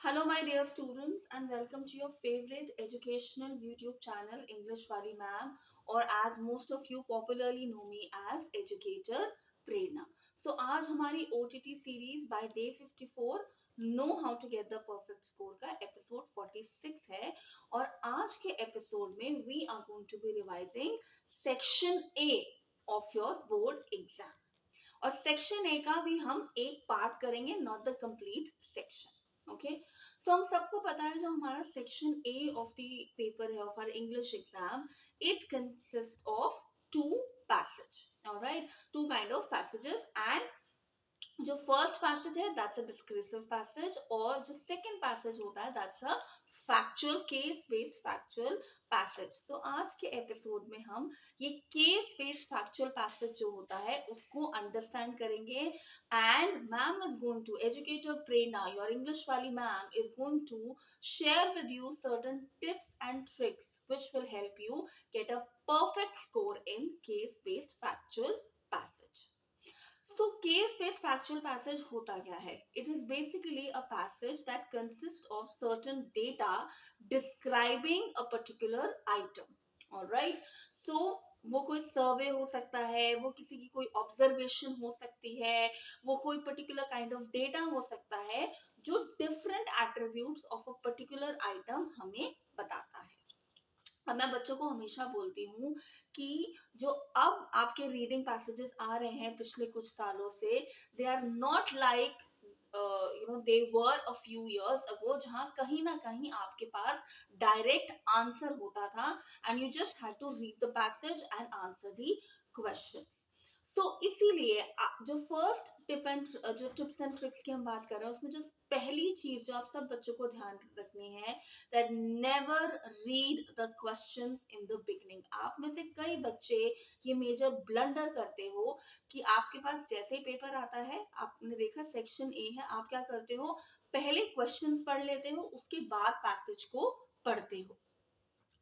Hello, my dear students, and welcome to your favorite educational YouTube channel, English Wali Ma'am, or as most of you popularly know me as Educator Prerna. So, आज हमारी OTT series by day 54 Know How to Get the Perfect Score का episode 46 है और आज के episode में we are going to be revising section A of your board exam. और section A का भी हम एक पार्ट करेंगे, not the complete section. Okay, so हम सबको पता है जो हमारा section A of the paper है of our English exam, it consist of two passage. Alright, two kind of passages. And जो फर्स्ट पैसेज है दैट्स अ डिस्क्रिसिव पैसेज और जो सेकंड पैसेज होता है that's a factual case based factual passage. So आज के episode में हम ये केस बेस्ड फैक्चुअल पैसेज जो होता है उसको अंडरस्टैंड करेंगे. And ma'am is going to, educator Prerna, your English वाली ma'am is going to share with you certain tips and tricks which will help you get a perfect score in case based factual passage. So case-based factual passage होता क्या है? It is basically a passage that consists of certain data describing a particular item. Alright? So वो कोई सर्वे हो सकता है, वो किसी की कोई ऑब्जर्वेशन हो सकती है, वो कोई पर्टिकुलर काइंड ऑफ डेटा हो सकता है जो different attributes of a particular item हमें बताता है. अब मैं बच्चों को हमेशा बोलती हूँ कि जो अब आपके रीडिंग पैसेजेस आ रहे हैं पिछले कुछ सालों से, they are not like they were a few years ago, जहाँ कहीं ना कहीं आपके पास डायरेक्ट आंसर होता था and you just had to read the passage and answer the questions. So इसीलिए जो फर्स्ट जो टिप्स एंड ट्रिक्स की हम बात कर रहे हैं उसमें जो पहली चीज जो आप सब बच्चों को ध्यान रखनी है, that never read the questions in the beginning. आप में से कई बच्चे ये मेजर ब्लंडर करते हो कि आपके पास जैसे ही पेपर आता है, आपने देखा सेक्शन ए है, आप क्या करते हो, पहले क्वेश्चंस पढ़ लेते हो, उसके बाद पैसेज को पढ़ते हो.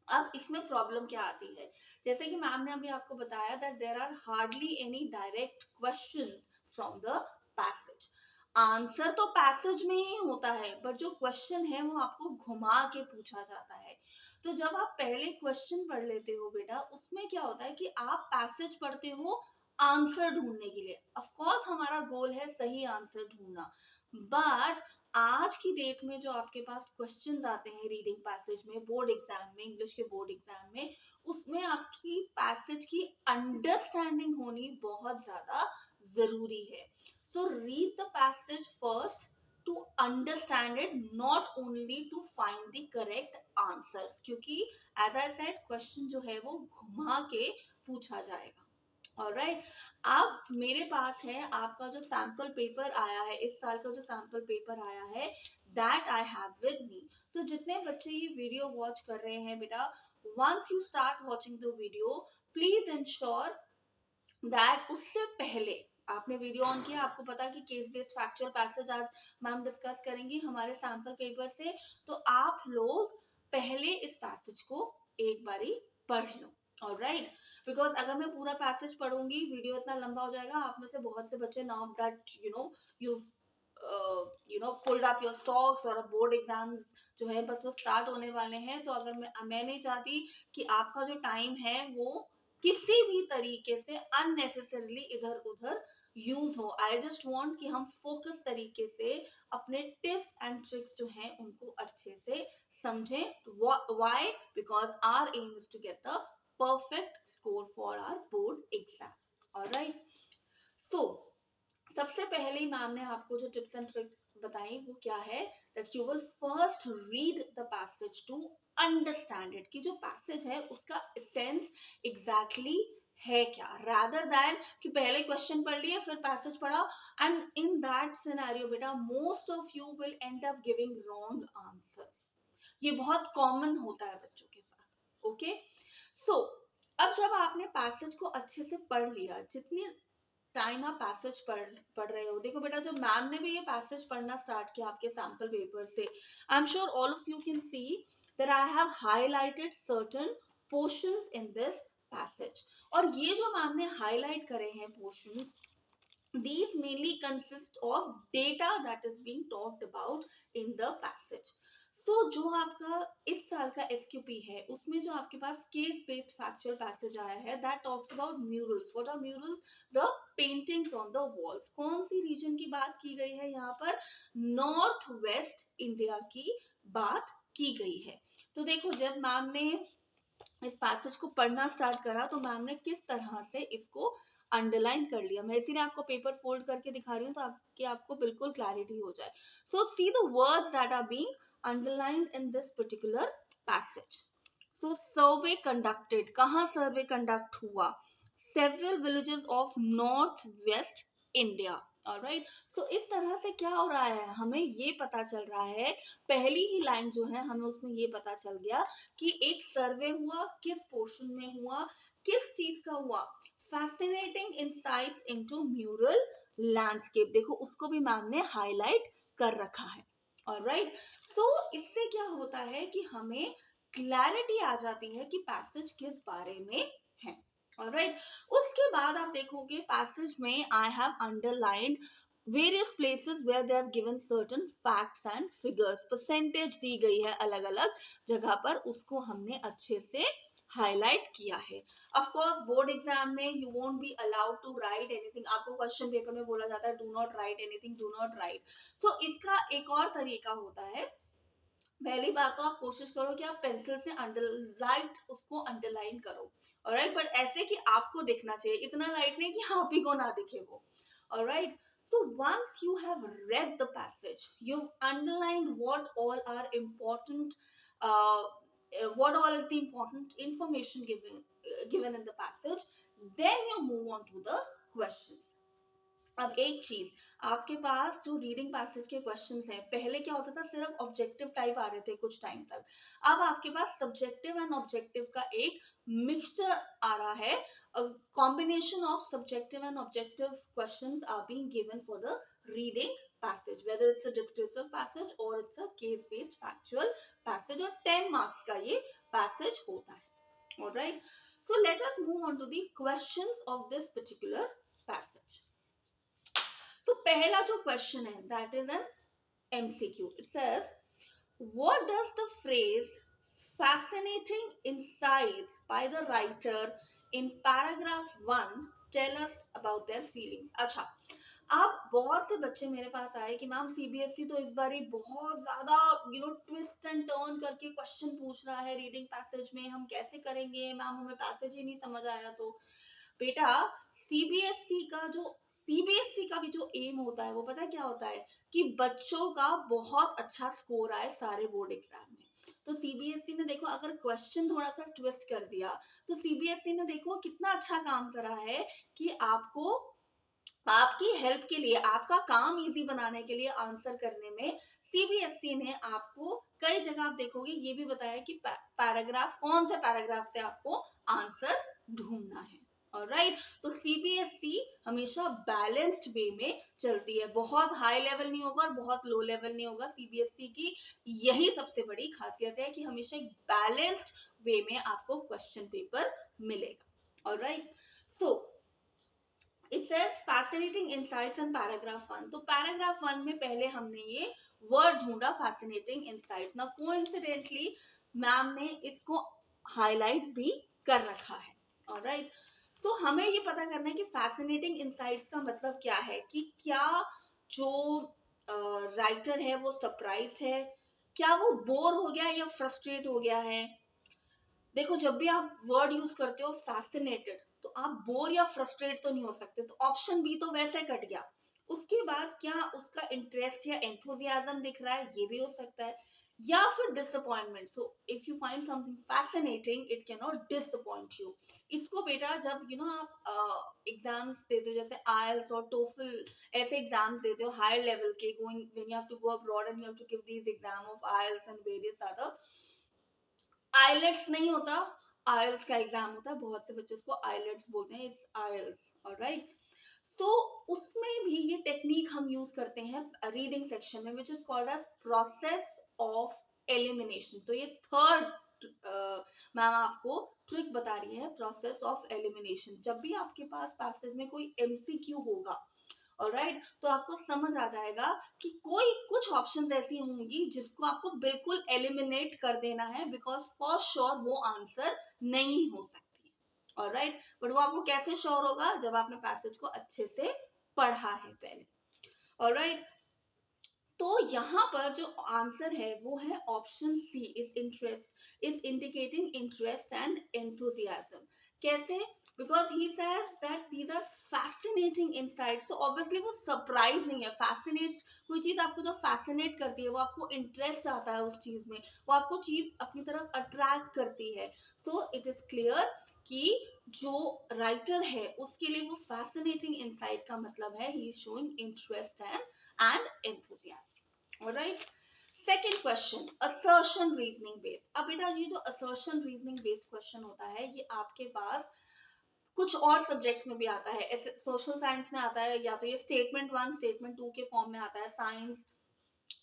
अब इसमें प्रॉब्लम क्या आती है, जैसे कि मैम ने अभी आपको बताया that there are hardly any direct questions from the passage. Answer तो पैसेज में ही होता है बट जो क्वेश्चन है वो आपको घुमा के पूछा जाता है. तो जब आप पहले क्वेश्चन पढ़ लेते हो बेटा, उसमें क्या होता है कि आप पैसेज पढ़ते हो आंसर ढूंढने के लिए. ऑफ कोर्स हमारा गोल है सही आंसर ढूंढना, बट आज की डेट में जो आपके पास क्वेश्चंस आते हैं रीडिंग पैसेज में, बोर्ड एग्जाम में, इंग्लिश के बोर्ड एग्जाम में, उसमें आपकी पैसेज की अंडरस्टैंडिंग होनी बहुत ज्यादा जरूरी है. So read the passage first to understand it, not only to find the correct answers, क्योंकि एज आई सेड क्वेश्चन जो है वो घुमा के पूछा जाएगा. ऑलराइट, अब मेरे पास है आपका जो सैंपल पेपर आया है, इस साल का जो सैंपल पेपर आया है, that I have with me. So जितने बच्चे ये वीडियो वॉच कर रहे हैं बेटा, once you start watching the video, please ensure that उससे पहले आपने वीडियो ऑन किया, आपको पता कि केस बेस्ड फैक्चुअल पैसेज आज मैम डिस्कस करेंगी हमारे सैंपल पेपर से, तो आप लोग पहले इस पैसेज को एक बारी पढ़ लो. ऑलराइट, बिकॉज अगर मैं पूरा पैसेज पढ़ूंगी वीडियो इतना लंबा हो जाएगा. आप में से बहुत से बच्चे now that you know pulled up your socks और बोर्ड एग्जाम्स जो है बस वो स्टार्ट होने वाले हैं, तो अगर मैं नहीं चाहती कि आपका जो टाइम है वो किसी भी तरीके से अननेसेसरली इधर उधर यूज हो. आई जस्ट वांट कि हम फोकस तरीके से अपने टिप्स एंड ट्रिक्स जो हैं उनको अच्छे से समझें. Why? Because our aim is to get the perfect score for our board exams. All right. So सबसे पहले ही मैम ने आपको जो टिप्स एंड ट्रिक्स बताई वो क्या है, that you will first read the passage to understand it, कि जो पैसेज है उसका एसेंस एग्जैक्टली है क्या, रादर दैन कि पहले क्वेश्चन पढ़ लिए फिर पैसेज पढ़ा. एंड इन दैट सिनेरियो बेटा most of you will and up giving wrong answers. ये बहुत कॉमन होता है बच्चों के साथ. ओके, सो अब जब आपने पैसेज को अच्छे से पढ़ लिया, जितनी टाइम आप पैसेज पढ़ रहे हो, देखो बेटा जब मैम ने भी ये पैसेज पढ़ना स्टार्ट किया आपके सैंपल पेपर से, I am sure all of you can see that I have highlighted certain portions in this passage. और ये जो मैम ने हाईलाइट करे हैं portions, these mainly consist of data that is being talked about in the passage. सो जो आपका इस साल का एसक्यूपी है उसमें जो आपके पास केस बेस्ड फैक्चुअल पैसेज आया है that talks about murals. What are murals? The paintings on the walls. कौन सी रीजन की बात की गई है यहाँ पर? नॉर्थ वेस्ट इंडिया की बात की गई है. तो देखो जब मैम ने इस पैसेज को पढ़ना स्टार्ट करा तो मैम ने किस तरह से इसको अंडरलाइन कर लिया. मैं इसीलिए आपको पेपर फोल्ड करके दिखा रही हूँ ताकि आपको बिल्कुल क्लैरिटी हो जाए. So see the words that are being underlined in this particular passage. So survey conducted. कहाँ सर्वे कंडक्ट हुआ? Several villages of north west India. Alright. So इस तरह से क्या हो रहा है, हमें ये पता चल रहा है, पहली ही लाइन जो है हमें उसमें ये पता चल गया कि एक सर्वे हुआ, किस पोर्शन में हुआ, किस चीज का हुआ? Fascinating insights into mural landscape. देखो उसको भी मैम ने हाईलाइट कर रखा है. ऑलराइट. सो इससे क्या होता है कि हमें क्लैरिटी आ जाती है कि पैसेज किस बारे में है. ऑलराइट. उसके बाद आप देखोगे पैसेज में I have underlined various places where they have given certain facts and figures. Percentage दी गई है अलग अलग जगह पर, उसको हमने अच्छे से हाईलाइट किया है. ऑफ कोर्स बोर्ड एग्जाम में you won't be allowed to write anything. आपको क्वेश्चन पेपर में बोला जाता है do not write anything, do not write. So इसका एक और तरीका होता है. पहली बात तो आप कोशिश करो कि आप पेंसिल से अंडरलाइट उसको अंडरलाइन करो. ऑलराइट. बट ऐसे कि आपको दिखना चाहिए, इतना लाइट नहीं कि आप ही को ना दिखे वो. Alright. So once you have read the passage, you've underlined what all are important, what all is the important information given in the passage, then you move on to the questions. अब एक चीज, आपके पास जो reading passage के questions हैं, पहले क्या होता था सिर्फ ऑब्जेक्टिव टाइप आ रहे थे कुछ टाइम तक. अब आपके पास सब्जेक्टिव एंड ऑब्जेक्टिव का एक मिक्सचर आ रहा है. Combination of subjective and objective questions are being given for the reading passage, whether it's a descriptive passage और it's a case based factual passage. और 10 मार्क्स का ये पैसेज होता है. Alright. So let us move on to the questions of this particular passage. So पहला जो question है that is an MCQ. It says, what does the phrase fascinating insights by the writer in paragraph 1 tell us about their feelings? अच्छा, आप बहुत से बच्चे मेरे पास आए कि मैम सीबीएसई तो इस बार ही बहुत ज्यादा ट्विस्ट एंड टर्न करके क्वेश्चन पूछ रहा है रीडिंग पैसेज में, हम कैसे करेंगे मैम, हमें पैसेज ही नहीं समझ आया. तो बेटा सीबीएसई का भी जो एम होता है वो पता है क्या होता है? कि बच्चों का बहुत अच्छा स्कोर आए सारे बोर्ड एग्जाम में. तो सीबीएसई ने देखो अगर क्वेश्चन थोड़ा सा ट्विस्ट कर दिया तो सीबीएसई ने देखो कितना अच्छा काम करा है कि आपको आपकी हेल्प के लिए, आपका काम इजी बनाने के लिए आंसर करने में सीबीएसई ने आपको कई जगह आप देखोगे ये भी बताया कि पैराग्राफ कौन से पैराग्राफ से आपको आंसर ढूंढना है. ऑलराइट. तो सीबीएसई हमेशा बैलेंस्ड वे में चलती है, बहुत हाई लेवल नहीं होगा और बहुत लो लेवल नहीं होगा. सीबीएसई की यही सबसे बड़ी खासियत है कि हमेशा एक बैलेंस्ड वे में आपको क्वेश्चन पेपर मिलेगा. Alright. So it says fascinating insights in paragraph 1. तो पैराग्राफ 1 में पहले हमने ये वर्ड ढूंढा फैसिनेटिंग इनसाइट्स. ना कोइंसिडेंटली मैम ने इसको हाईलाइट भी कर रखा है. ऑलराइट. सो हमें ये पता करना है कि फैसिनेटिंग इनसाइट्स का मतलब क्या है, कि क्या जो राइटर है वो सरप्राइज है, क्या वो बोर हो गया या फ्रस्ट्रेट हो गया है. देखो जब भी आप वर्ड यूज करते हो फैसिनेटेड, तो आप बोर या फ्रस्ट्रेट तो नहीं हो सकते, तो ऑप्शन बी तो वैसे कट गया. उसके बाद क्या उसका इंटरेस्ट या एंथुजियाज्म दिख रहा है, ये भी हो सकता है, या फिर disappointment. So if you find something fascinating it can not disappoint you. इसको बेटा जब आप एग्जाम्स देते हो जैसे आईएलटीएस और टोफल, ऐसे एग्जाम्स देते हो हायर लेवल के, going when you have to go abroad and you have to give these exam of IELTS and various other. IELTS नहीं होता, आयल्स का एग्जाम होता है, बहुत से बच्चे उसको आइलेट्स बोलते हैं, इट्स आयल्स. ऑलराइट. सो उसमें भी ये टेक्निक हम यूज करते हैं रीडिंग सेक्शन में, which is called as process of elimination. तो ये थर्ड मैम आपको ट्रिक बता रही है, प्रोसेस ऑफ एलिमिनेशन. जब भी आपके पास पैसेज में कोई एमसीक्यू होगा ऑलराइट, तो आपको समझ आ जाएगा कि कोई कुछ ऑप्शंस ऐसी होंगी जिसको आपको बिल्कुल एलिमिनेट कर देना है, बिकॉज फॉर श्योर वो आंसर नहीं हो सकती, ऑलराइट, बट वो आपको कैसे श्योर होगा, जब आपने पैसेज को अच्छे से पढ़ा है पहले, ऑलराइट। तो यहाँ पर जो आंसर है वो है option C, is interest, is indicating interest and enthusiasm. कैसे? Because he says that these are fascinating insights, so obviously वो सरप्राइज नहीं है। फैसिनेट, कोई चीज आपको जो फैसिनेट करती है, वो आपको इंटरेस्ट आता है उस चीज में, वो आपको चीज अपनी तरफ अट्रैक्ट करती है। सो इट इज क्लियर कि जो राइटर है उसके लिए वो फैसिनेटिंग इनसाइट का मतलब है he is showing interest and enthusiasm. Alright. Second question, assertion reasoning based. अब बेटा ये जो assertion reasoning based question होता है, ये आपके पास कुछ और सब्जेक्ट्स में भी आता है, ऐसे सोशल साइंस में आता है, या तो ये स्टेटमेंट 1 स्टेटमेंट 2 के फॉर्म में आता है, science,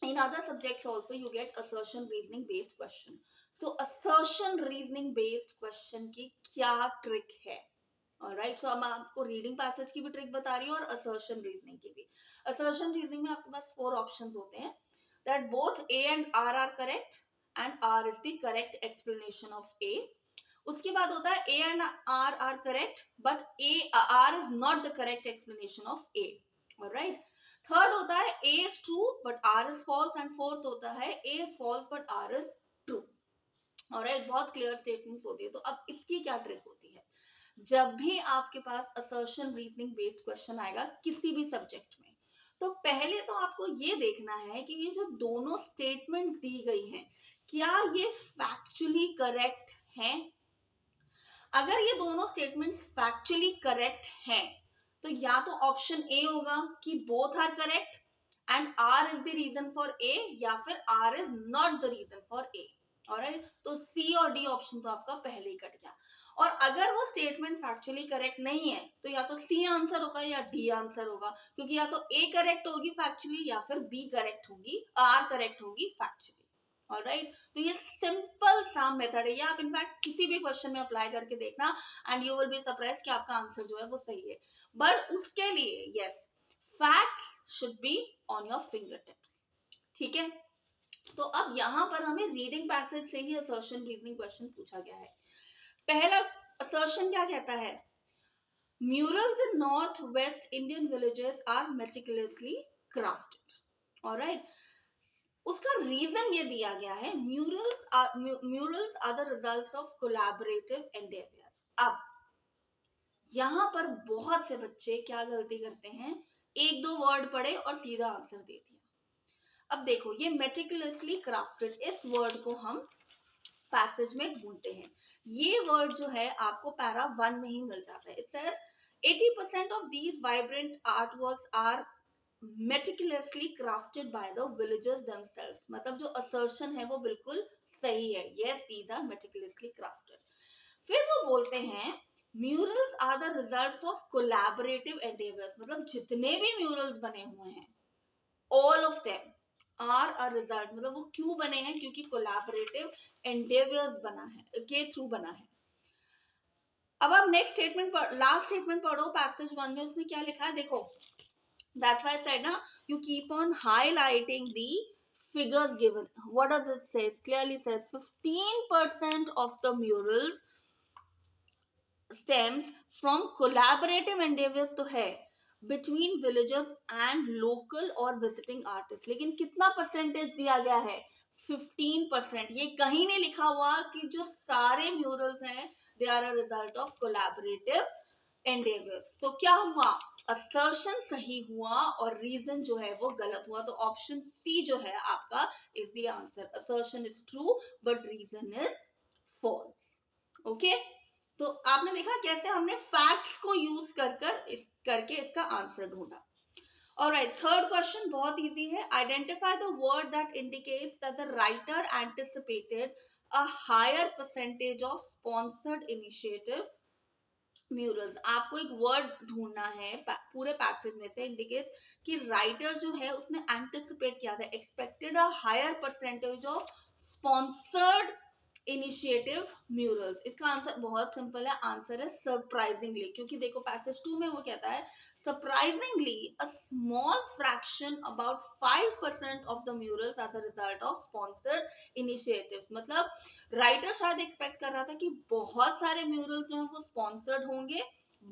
in other subjects also you get assertion reasoning based question. So assertion reasoning based question की क्या ट्रिक है? ऑलराइट, सो मैं आपको रीडिंग पैसेज की भी ट्रिक बता रही हूँ और असर्शन रीजनिंग की भी। असर्शन रीजनिंग में आपके पास 4 ऑप्शंस होते हैं, that both A and R are correct and R is the correct explanation of A. उसके बाद होता है A and R are correct but A R is not the correct explanation of A, alright. Third होता है A is true but R is false, and fourth होता है A is false but R is true, alright. बहुत clear statements होती है। तो अब इसकी क्या ट्रिक होती है? जब भी आपके पास असर्शन रीजनिंग बेस्ड क्वेश्चन आएगा किसी भी सब्जेक्ट में, तो पहले तो आपको ये देखना है कि ये जो दोनों स्टेटमेंट्स दी गई हैं, क्या ये फैक्चुअली करेक्ट हैं? अगर ये दोनों स्टेटमेंट्स फैक्चुअली करेक्ट हैं, तो या तो ऑप्शन ए होगा कि both R correct and R is the reason for A, या फिर R is not the reason for A, alright. तो सी और डी ऑप्शन तो आपका पहले ही कट गया। और अगर वो स्टेटमेंट फैक्चुअली करेक्ट नहीं है, तो या तो सी आंसर होगा या डी आंसर होगा, क्योंकि या तो ए करेक्ट होगी फैक्चुअली या फिर बी करेक्ट होगी, आर करेक्ट होगी फैक्चुअली, ऑलराइट। तो ये सिंपल सा मेथड है, ये आप इनफैक्ट किसी भी क्वेश्चन में अप्लाई करके देखना and you will be surprise कि आपका आंसर जो है वो सही है। बट उसके लिए yes, facts should be on your finger tips, ठीक है। तो अब यहाँ पर हमें रीडिंग पैसेज से ही असर्शन रीजनिंग क्वेश्चन पूछा गया है। पहला असर्शन क्या कहता है? Murals in north west Indian villages are meticulously crafted, alright. उसका रीजन ये दिया गया है, murals are the results of collaborative endeavours. अब यहाँ पर बहुत से बच्चे क्या गलती करते हैं, एक दो वर्ड पढ़े और सीधा आंसर दे दिया। अब देखो, ये मेटिकुलसली क्राफ्टेड, इस वर्ड को हम पैसेज में ढूंढते हैं। ये वर्ड जो है आपको पैरा 1 में ही मिल जाता है। It says 80% of these vibrant artworks are meticulously crafted by the villagers themselves. मतलब जो असर्शन है वो बिल्कुल सही है, yes these are meticulously crafted. फिर वो बोलते हैं murals are the results of collaborative endeavours, मतलब जितने भी म्यूरल्स बने हुए हैं all of them are a result, मतलब वो क्यों बने हैं, क्योंकि कोलैबोरेटिव एंडेवर्स बना है के थ्रू बना है। अब आप नेक्स्ट स्टेटमेंट लास्ट स्टेटमेंट पढ़ो पैसेज 1 में, उसमें क्या लिखा है देखो। That's why I said na, you keep on highlighting the figures given. What does it say? It clearly says 15% of the murals stems from collaborative endeavors तो है between villagers and local और visiting artists, लेकिन कितना percentage दिया गया है? 15%। ये कहीं नहीं लिखा हुआ कि जो सारे म्यूरल्स हैं they are a result of collaborative endeavours. तो क्या हुआ? असर्शन सही हुआ और रीजन जो है वो गलत हुआ। तो ऑप्शन सी जो है आपका is the answer. Assertion is true but reason is false, okay. तो आपने देखा कैसे हमने फैक्ट्स को यूज करके इसका आंसर ढूंढा। ऑलराइट, थर्ड क्वेश्चन बहुत इजी है। Identify the word that indicates that the writer anticipated a higher percentage of sponsored initiative murals. आपको एक वर्ड ढूंढना है पूरे पैसेज में से इंडिकेट्स कि राइटर जो है उसने एंटिसिपेट किया था, expected a higher percentage of sponsored initiative murals. इसका आंसर बहुत सिंपल है, आंसर है सरप्राइजिंगली, क्योंकि देखो पैसेज 2 में वो कहता है Surprisingly, a small fraction, about 5% of the murals are the result of sponsored initiatives. मतलब राइटर शायद एक्सपेक्ट कर रहा था कि बहुत सारे म्यूरल्स जो हैं वो स्पॉन्सर्ड होंगे,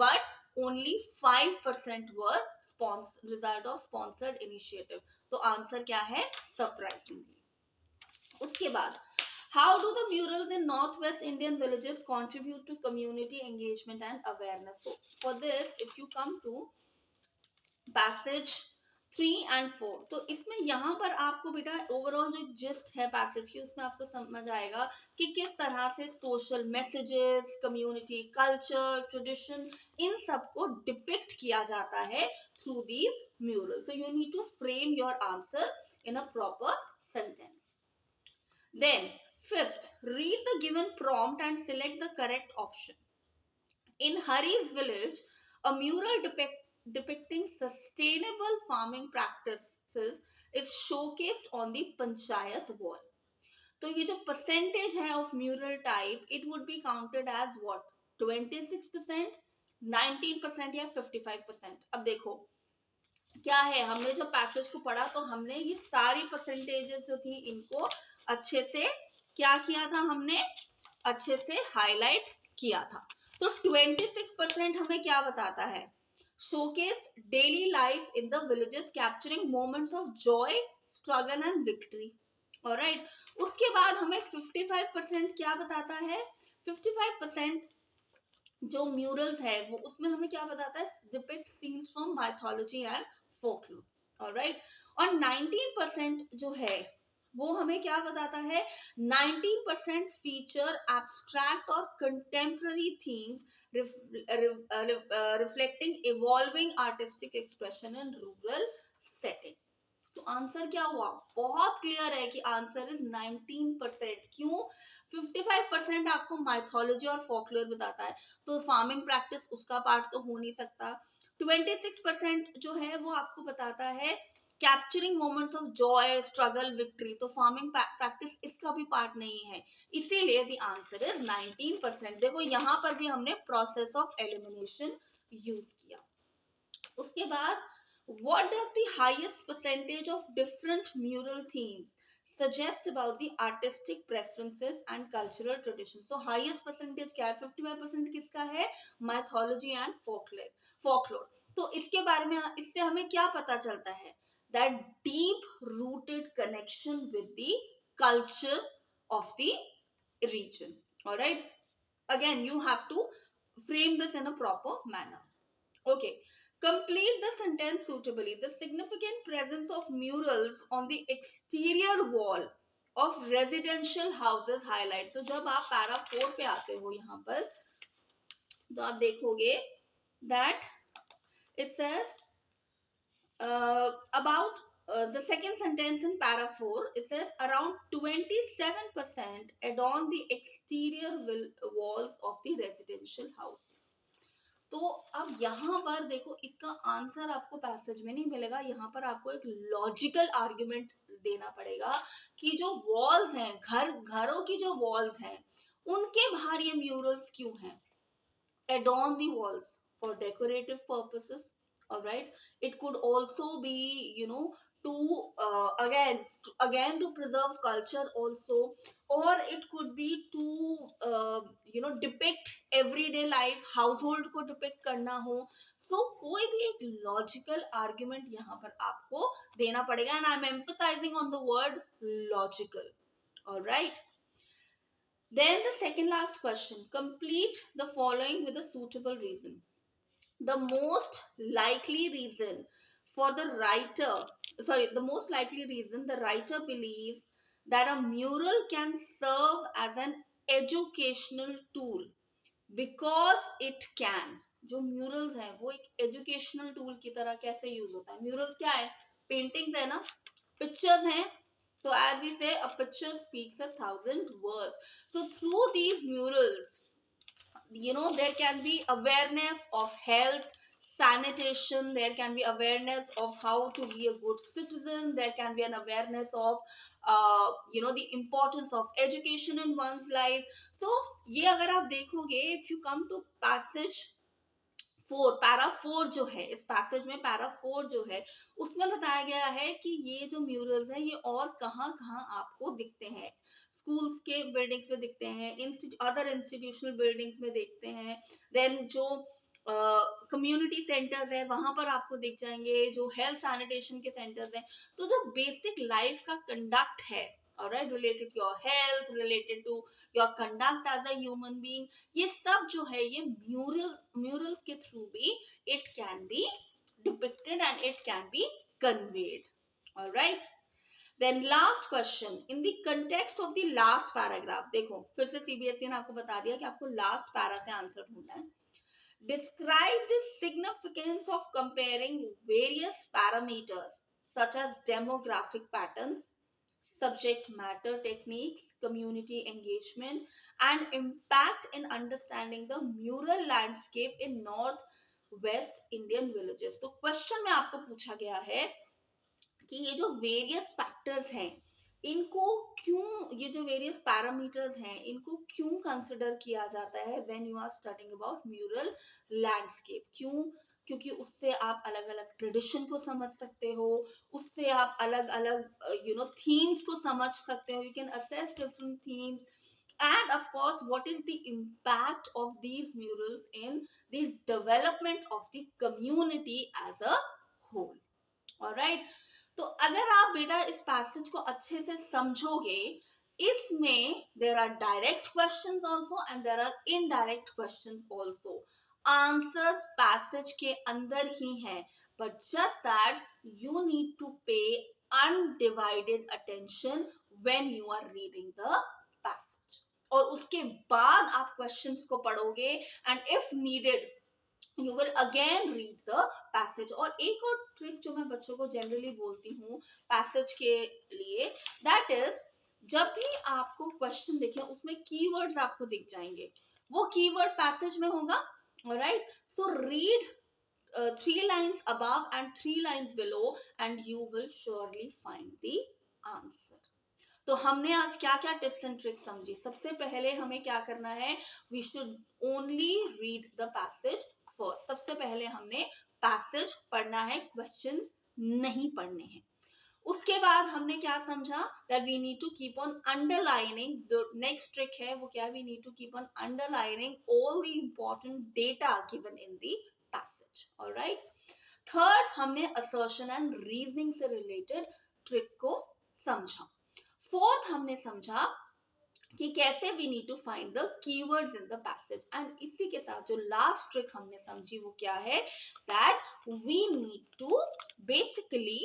but only 5% were result of sponsored initiative. तो आंसर क्या है? सरप्राइजिंगली. उसके बाद, how do the murals in northwest Indian villages contribute to community engagement and awareness? So for this, if you come to passage 3 और 4, तो इसमें यहाँ पर आपको बेटा ओवरऑल जो जिस्ट है पैसेज की, उसमें आपको समझ आएगा कि किस तरह से social messages, community culture, tradition, इन सब को डिपिक्ट किया जाता है through these mural. So you need to frame your answer in a proper sentence. Then fifth, read the given prompt and select the correct option. In Hari's village, a mural depicting sustainable farming practices is showcased on the panchayat wall. तो ये जो percentage है of mural type, it would be counted as what? 26%, 19% या 55%. अब देखो क्या है, हमने जो पैसेज को पढ़ा तो हमने ये सारी परसेंटेजेस जो थी इनको अच्छे से क्या किया था, हमने अच्छे से हाईलाइट किया था. तो 26% हमें क्या बताता है? Showcase daily life in the villages capturing moments of Joy, struggle and victory. Alright. उसके बाद हमें 55% क्या बताता है? 55% जो म्यूरल्स है वो उसमें हमें क्या बताता है? Depict scenes from mythology and folklore. Alright. और 19% जो है वो हमें क्या बताता है? 19% फीचर एब्स्ट्रैक्ट और contemporary themes reflecting evolving artistic expression in rural setting. तो आंसर क्या हुआ? बहुत क्लियर है कि आंसर इज 19%. क्यों? 55% आपको माइथोलॉजी और फोकलोर बताता है, तो फार्मिंग प्रैक्टिस उसका पार्ट तो हो नहीं सकता. 26% जो है वो आपको बताता है capturing moments of Joy, struggle, victory, तो फार्मिंग प्रैक्टिस इसका भी पार्ट नहीं है. इसीलिए द आंसर इज 19%. देखो यहाँ पर भी हमने प्रोसेस ऑफ एलिमिनेशन यूज किया. उसके बाद, what does the highest percentage of different mural themes suggest about the artistic preferences and cultural traditions? So highest percentage क्या है? 55% किसका है? Mythology and folklore. तो इसके बारे में, इससे हमें क्या पता चलता है? That deep rooted connection with the culture of the region. All right. Again, you have to frame this in a proper manner. Okay. Complete the sentence suitably. The significant presence of murals on the exterior wall of residential houses highlight. तो जब आप para 4 पे आते हो यहाँ पर, तो आप देखोगे that it says about the second sentence in para 4, it says around 27% adorn the exterior walls of the residential house. तो अब यहाँ पर देखो, इसका आंसर आपको पैसेज में नहीं मिलेगा, यहाँ पर आपको एक लॉजिकल आर्ग्यूमेंट देना पड़ेगा कि जो वॉल्स हैं, घरों की जो वॉल्स हैं, उनके बाहर ये म्यूरल्स क्यों हैं? adorn the walls for decorative purposes. All right. It could also be, to again to preserve culture also, or it could be to depict everyday life, household को depict करना हो. So कोई भी एक logical argument यहाँ पर आपको देना पड़ेगा, and I'm emphasizing on the word logical. All right. Then the second last question, complete the following with a suitable reason. The most likely reason the most likely reason the writer believes that a mural can serve as an educational tool because it can. जो murals हैं वो एक educational tool की तरह कैसे use होता है? Murals क्या है? Paintings है ना, pictures हैं. So as we say, a picture speaks 1,000 words. So through these murals, there can be awareness of health, sanitation, there can be awareness of how to be a good citizen, there can be an awareness of the importance of education in one's life. So ये अगर आप देखोगे, if you come to passage 4, para 4 जो है इस passage में, para 4 जो है उसमें बताया गया है कि ये जो म्यूरल्स है ये और कहाँ कहाँ आपको दिखते हैं। स्कूल्स के बिल्डिंग्स में दिखते हैं, अदर इंस्टीट्यूशनल बिल्डिंग्स में देखते हैं, देन जो कम्युनिटी सेंटर्स है वहां पर आपको दिख जाएंगे, जो हेल्थ सैनिटेशन के सेंटर्स हैं। तो जो बेसिक लाइफ का कंडक्ट है, alright, related to your health, related to your conduct as a human being, ये सब जो है ये म्यूरल्स के थ्रू भी it can be depicted and it can be conveyed. Alright, then last question in the context of the last paragraph. देखो फिर से सीबीएसई ने आपको बता दिया कि आपको लास्ट पैरा से आंसर ढूंढना है। Describe the significance of comparing various parameters such as demographic patterns, subject matter techniques, community engagement, and impact in understanding the mural landscape in Northwest Indian villages। तो क्वेश्चन में आपको पूछा गया है कि ये जो वेरियस फैक्टर्स हैं इनको क्यों, ये जो वेरियस पैरामीटर्स हैं इनको क्यों कंसिडर किया जाता है when you are studying about mural landscape. क्यों? क्योंकि उससे आप अलग अलग ट्रेडिशन को समझ सकते हो, उससे आप अलग अलग थीम्स को समझ सकते हो, you can assess different themes, and of course what is the impact of these murals in the development of the community as a whole। Alright, तो अगर आप बेटा इस पैसेज को अच्छे से समझोगे, इसमें there are direct questions also and there are indirect questions also. Answers passage के अंदर ही हैं, but just that you need to pay undivided attention when you are reading the passage, और उसके बाद आप क्वेश्चंस को पढ़ोगे and if needed you will again read the passage. और एक और ट्रिक जो मैं बच्चों को जनरली बोलती हूँ पैसेज के लिए, दैट इज जब भी आपको क्वेश्चन दिखे उसमें कीवर्ड्स आपको दिख जाएंगे, वो कीवर्ड पैसेज में होगा। Alright, so read 3 lines above and 3 lines below and you will surely find the answer। तो हमने आज क्या क्या टिप्स एंड ट्रिक्स समझी। सबसे पहले हमें क्या करना है, we should only read the passage first. सबसे पहले हमने पैसेज पढ़ना है, क्वेश्चंस नहीं पढ़ने हैं। उसके बाद हमने क्या समझा, that we need to keep on underlining, the next trick है वो क्या, we need to keep on underlining all the important data given in the passage. Alright, third हमने असर्शन एंड रीजनिंग से रिलेटेड ट्रिक को समझा। Fourth हमने समझा कि कैसे we need to find the keywords in the passage, and इसी के साथ जो लास्ट ट्रिक हमने समझी वो क्या है, that we need to basically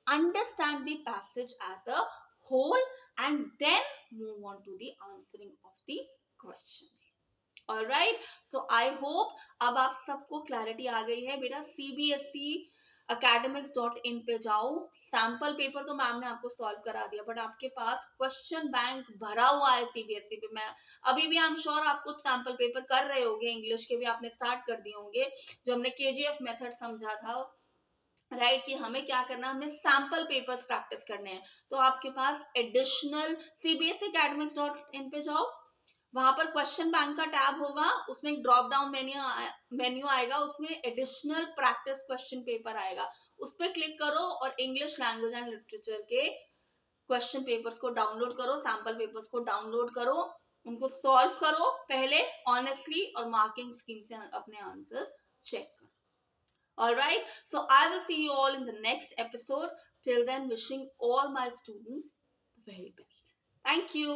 understand the passage as a whole and then move on to the answering of the questions। Alright, so I hope अब आप सबको क्लैरिटी आ गई है। बेटा सीबीएसई academics.in पे जाओ, सैंपल पेपर तो मैम ने आपको सॉल्व करा दिया, बट आपके पास क्वेश्चन बैंक भरा हुआ है सीबीएसई पे। मैं अभी भी आई एम श्योर आप कुछ सैंपल पेपर कर रहे होंगे, इंग्लिश के भी आपने स्टार्ट कर दिए होंगे, जो हमने केजीएफ मेथड समझा था, राइट, कि हमें क्या करना, हमें सैंपल पेपर्स प्रैक्टिस करने हैं। तो आपके पास एडिशनल सीबीएसई academics.in पे जाओ, वहां पर क्वेश्चन बैंक का टैब होगा, उसमें एक ड्रॉप डाउन मेन्यू आएगा, उसमें एडिशनल प्रैक्टिस क्वेश्चन पेपर आएगा, उस पर क्लिक करो और इंग्लिश लैंग्वेज एंड लिटरेचर के क्वेश्चन पेपर्स को डाउनलोड करो, सैंपल पेपर्स को डाउनलोड करो, उनको सॉल्व करो पहले ऑनेस्टली, और मार्किंग स्कीम से अपने आंसर्स चेक करो। All right, so I will see you all in the next episode. Till then, wishing all my students the very best. Thank you.